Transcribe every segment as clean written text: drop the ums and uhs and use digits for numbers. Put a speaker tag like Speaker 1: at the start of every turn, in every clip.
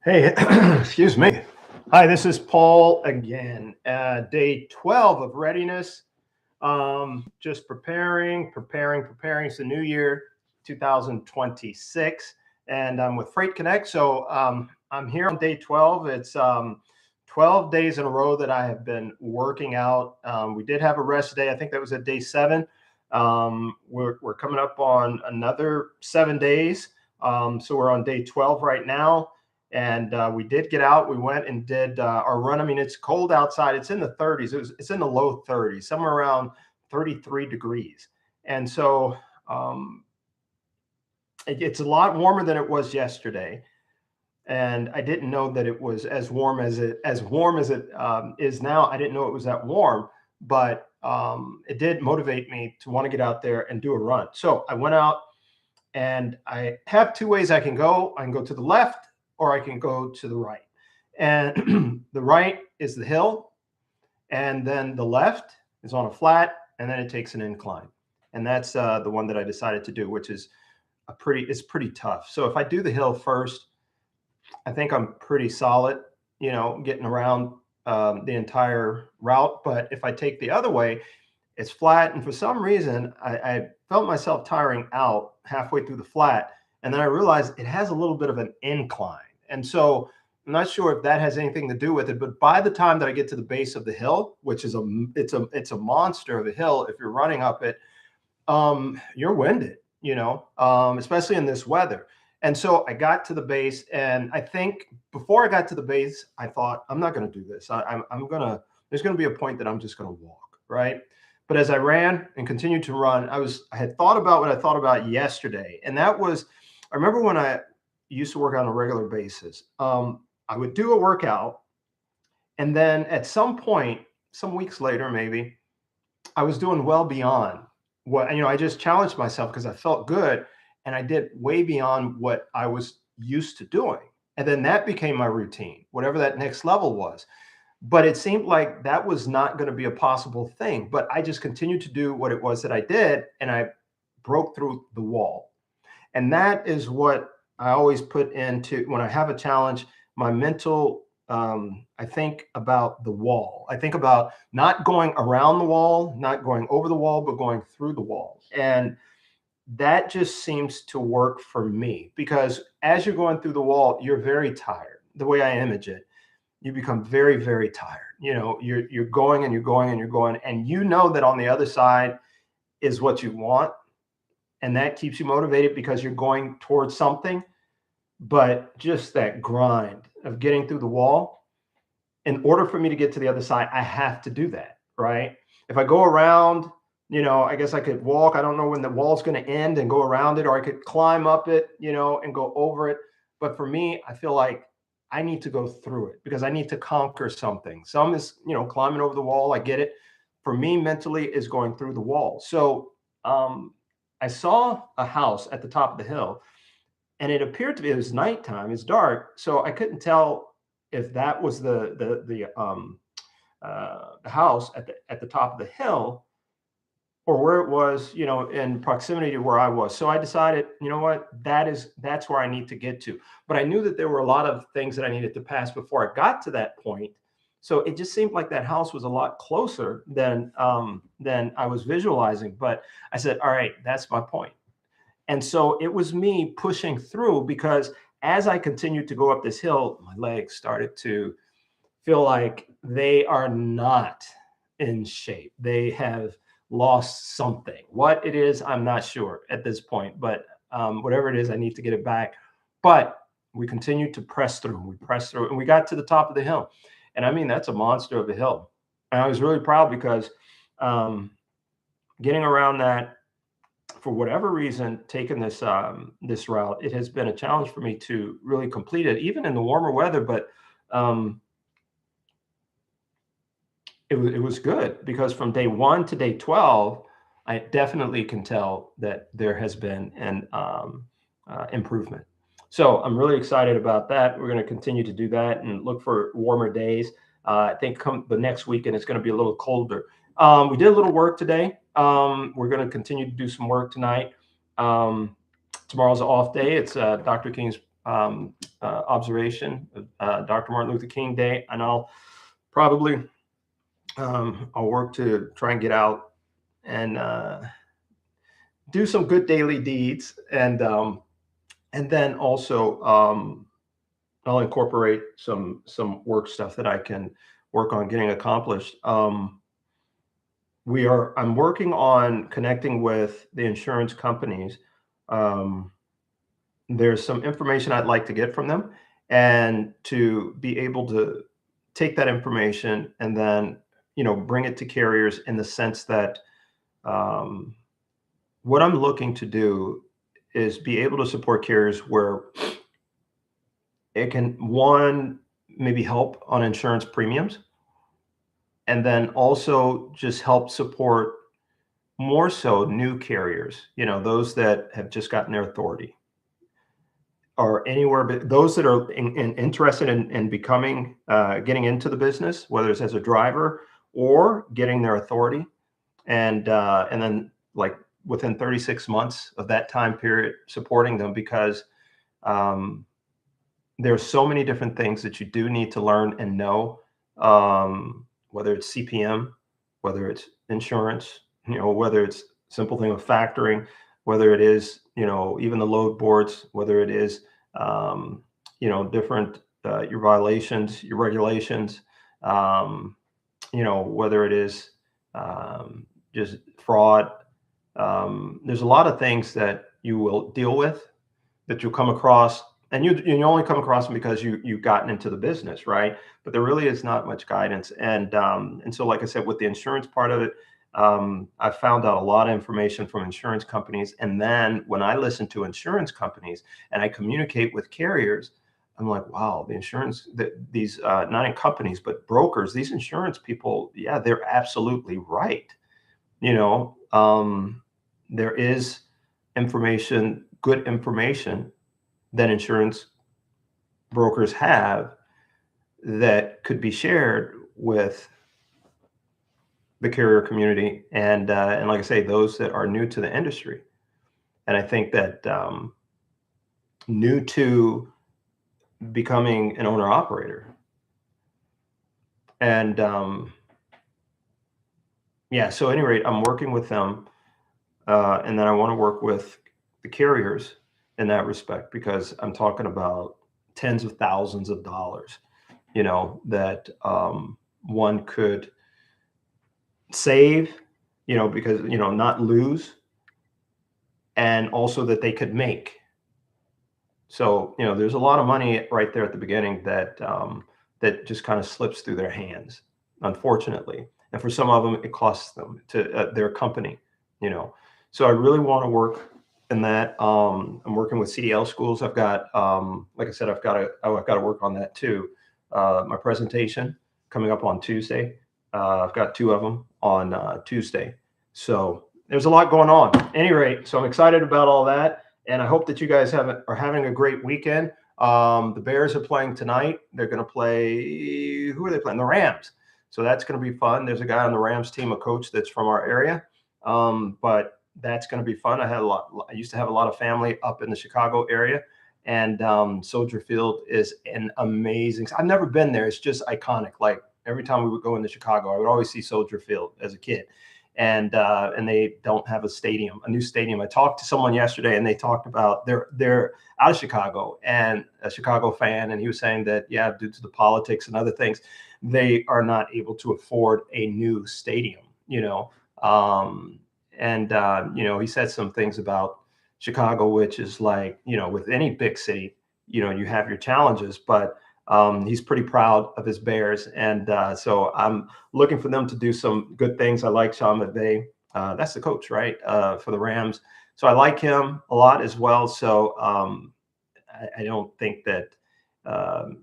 Speaker 1: Hey, excuse me. Hi, this is Paul again. Day 12 of Readiness. Just preparing. It's the new year, 2026. And I'm with Freight Connect. So I'm here on day 12. It's 12 days in a row that I have been working out. We did have a rest day. I think that was at day 7. We're coming up on another 7 days. So we're on day 12 right now. And we did get out. We went and did our run. I mean, it's cold outside. It's in the 30s. It's in the low 30s, somewhere around 33 degrees. And so it's a lot warmer than it was yesterday. And I didn't know that it was as warm as it is now. I didn't know it was that warm, but it did motivate me to want to get out there and do a run. So I went out, and I have 2 ways I can go. I can go to the left, or I can go to the right. And the right is the hill, and then the left is on a flat, and then it takes an incline. And that's the one that I decided to do, which is it's pretty tough. So if I do the hill first, I think I'm pretty solid, getting around the entire route. But if I take the other way, it's flat. And for some reason, I felt myself tiring out halfway through the flat. And then I realized it has a little bit of an incline. And so I'm not sure if that has anything to do with it, but by the time that I get to the base of the hill, which is it's a monster of a hill, if you're running up it, you're winded, especially in this weather. And so I got to the base, and I think before I got to the base, I thought, I'm not going to do this. There's going to be a point that I'm just going to walk, right? But as I ran and continued to run, I had thought about what I thought about yesterday. And that was, I remember when I used to work on a regular basis, I would do a workout. And then at some point, some weeks later, maybe, I was doing well beyond what, I just challenged myself because I felt good. And I did way beyond what I was used to doing. And then that became my routine, whatever that next level was. But it seemed like that was not going to be a possible thing. But I just continued to do what it was that I did, and I broke through the wall. And that is what I always put into when I have a challenge, my mental, I think about the wall. I think about not going around the wall, not going over the wall, but going through the wall. And that just seems to work for me, because as you're going through the wall, you're very tired. The way I image it, you become very, very tired. You're going and you're going and you're going, and that on the other side is what you want. And that keeps you motivated because you're going towards something. But just that grind of getting through the wall, in order for me to get to the other side, I have to do that, right? If I go around, I guess I could walk. I don't know when the wall's going to end and go around it, or I could climb up it, and go over it. But for me, I feel like I need to go through it because I need to conquer something. Some is, climbing over the wall. I get it. For me, mentally, is going through the wall. So I saw a house at the top of the hill, and it appeared to be, it was nighttime. It's dark, so I couldn't tell if that was the house at the top of the hill, or where it was, in proximity to where I was. So I decided, you know what, that's where I need to get to. But I knew that there were a lot of things that I needed to pass before I got to that point. So it just seemed like that house was a lot closer than I was visualizing. But I said, all right, that's my point. And so it was me pushing through, because as I continued to go up this hill, my legs started to feel like they are not in shape. They have lost something. What it is, I'm not sure at this point, but whatever it is, I need to get it back. But we continued to press through. We pressed through, and we got to the top of the hill. And I mean, that's a monster of a hill. And I was really proud because getting around that, for whatever reason, taking this route, it has been a challenge for me to really complete it, even in the warmer weather. But it was good, because from day 1 to day 12, I definitely can tell that there has been an improvement. So I'm really excited about that. We're going to continue to do that and look for warmer days. I think come the next weekend, it's going to be a little colder. We did a little work today. We're going to continue to do some work tonight. Tomorrow's an off day. It's Dr. King's observation of Dr. Martin Luther King Day, and I'll probably I'll work to try and get out and do some good daily deeds, and then also I'll incorporate some work stuff that I can work on getting accomplished. I'm working on connecting with the insurance companies. Um, there's some information I'd like to get from them, and to be able to take that information and then bring it to carriers in the sense that um, what I'm looking to do is be able to support carriers where it can, one, maybe help on insurance premiums, and then also just help support more so new carriers, those that have just gotten their authority, or anywhere, but those that are interested in becoming, getting into the business, whether it's as a driver or getting their authority, and then like within 36 months of that time period, supporting them, because um, there's so many different things that you do need to learn and know, whether it's CPM, whether it's insurance, whether it's simple thing of factoring, whether it is, even the load boards, whether it is, different, your violations, your regulations, um, whether it is just fraud. There's a lot of things that you will deal with, that you'll come across, and you only come across them because you've gotten into the business, right? But there really is not much guidance, and so, like I said, with the insurance part of it, I found out a lot of information from insurance companies, and then when I listen to insurance companies and I communicate with carriers, I'm like, wow, the insurance, these not in companies but brokers, these insurance people, yeah, they're absolutely right. You know, there is information, good information, that insurance brokers have that could be shared with the carrier community, and like I say, those that are new to the industry. And I think that new to becoming an owner operator, and yeah. So, at any rate, I'm working with them, and then I want to work with the carriers in that respect, because I'm talking about tens of thousands of dollars, that one could save, because, not lose, and also that they could make. So, there's a lot of money right there at the beginning that just kind of slips through their hands, unfortunately. And for some of them, it costs them to their company, you know. So I really want to work in that. I'm working with CDL schools. I've got, like I said, I've got to work on that too. My presentation coming up on Tuesday. I've got two of them on Tuesday. So there's a lot going on. At any rate, so I'm excited about all that, and I hope that you guys are having a great weekend. The Bears are playing tonight. They're going to play. Who are they playing? The Rams. So that's going to be fun. There's a guy on the Rams team, a coach that's from our area, but that's going to be fun. I used to have a lot of family up in the Chicago area, and Soldier Field is an amazing. I've never been there. It's just iconic. Like every time we would go into Chicago, I would always see Soldier Field as a kid. And they don't have a new stadium. I talked to someone yesterday, and they talked about they're out of Chicago, and a Chicago fan, and he was saying that, yeah, due to the politics and other things, they are not able to afford a new stadium. He said some things about Chicago, which is like, with any big city, you have your challenges, but he's pretty proud of his Bears, and so I'm looking for them to do some good things. I like Sean McVay. That's the coach, right, for the Rams. So I like him a lot as well. So I don't think that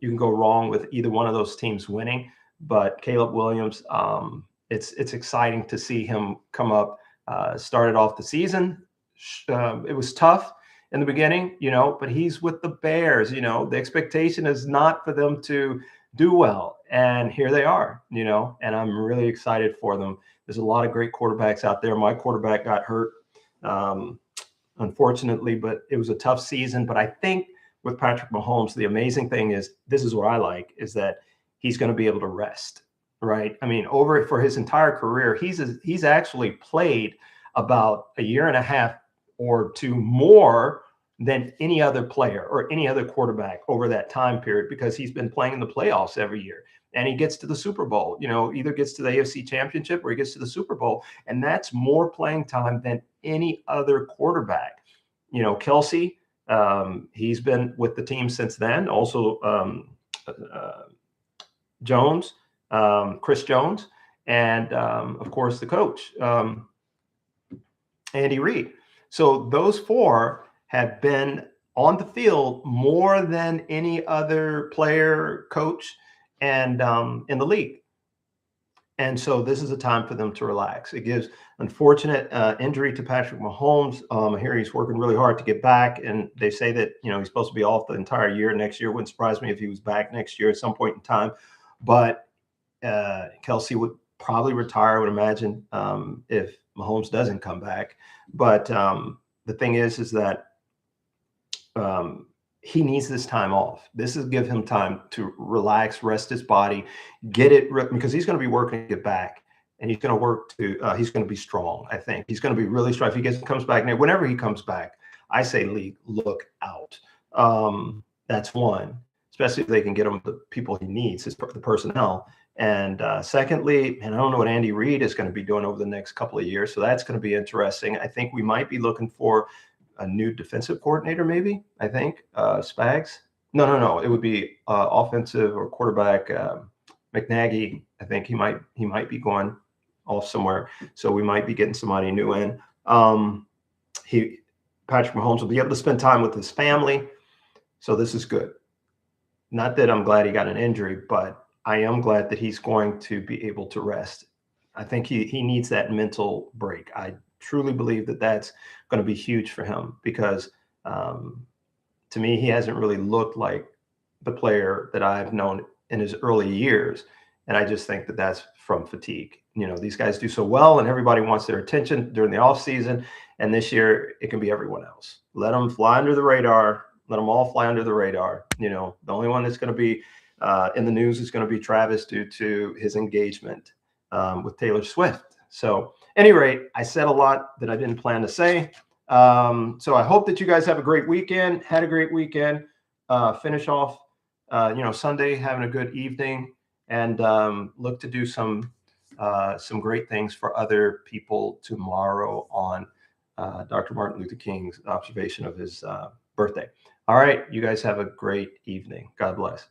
Speaker 1: you can go wrong with either one of those teams winning. But Caleb Williams, it's exciting to see him come up. Started off the season. It was tough in the beginning, but he's with the Bears. The expectation is not for them to do well. And here they are, and I'm really excited for them. There's a lot of great quarterbacks out there. My quarterback got hurt, unfortunately, but it was a tough season. But I think with Patrick Mahomes, the amazing thing is, this is what I like, is that he's going to be able to rest, right? I mean, over for his entire career, he's actually played about a year and a half or two more than any other player or any other quarterback over that time period, because he's been playing in the playoffs every year. And he gets to the Super Bowl, either gets to the AFC Championship or he gets to the Super Bowl. And that's more playing time than any other quarterback. Kelsey, he's been with the team since then. Also, Jones, Chris Jones, and of course the coach, Andy Reid. So those four have been on the field more than any other player, coach, and in the league. And so this is a time for them to relax. It gives unfortunate injury to Patrick Mahomes. I hear he's working really hard to get back, and they say that he's supposed to be off the entire year next year. Wouldn't surprise me if he was back next year at some point in time. But Kelsey would probably retire, I would imagine, if Mahomes doesn't come back. But the thing is that he needs this time off. This is give him time to relax, rest his body, get it, because he's going to be working to get back, and he's going to work to. He's going to be strong. I think he's going to be really strong if he comes back. Now, whenever he comes back, I say, league, look out. That's one, especially if they can get him the people he needs, the personnel. And secondly, and I don't know what Andy Reid is going to be doing over the next couple of years, so that's going to be interesting. I think we might be looking for a new defensive coordinator, maybe. I think Spags. No. It would be offensive or quarterback. McNaghy. I think he might be going off somewhere, so we might be getting somebody new in. Patrick Mahomes will be able to spend time with his family, so this is good. Not that I'm glad he got an injury, but I am glad that he's going to be able to rest. I think he needs that mental break. I truly believe that that's going to be huge for him, because to me, he hasn't really looked like the player that I've known in his early years. And I just think that that's from fatigue. These guys do so well and everybody wants their attention during the off season. And this year it can be everyone else. Let them fly under the radar. Let them all fly under the radar. The only one that's going to be in the news is going to be Travis, due to his engagement with Taylor Swift. So at any rate, I said a lot that I didn't plan to say. So I hope that you guys have a great weekend, had a great weekend, finish off, Sunday, having a good evening, and look to do some great things for other people tomorrow on Dr. Martin Luther King's observation of his birthday. All right. You guys have a great evening. God bless.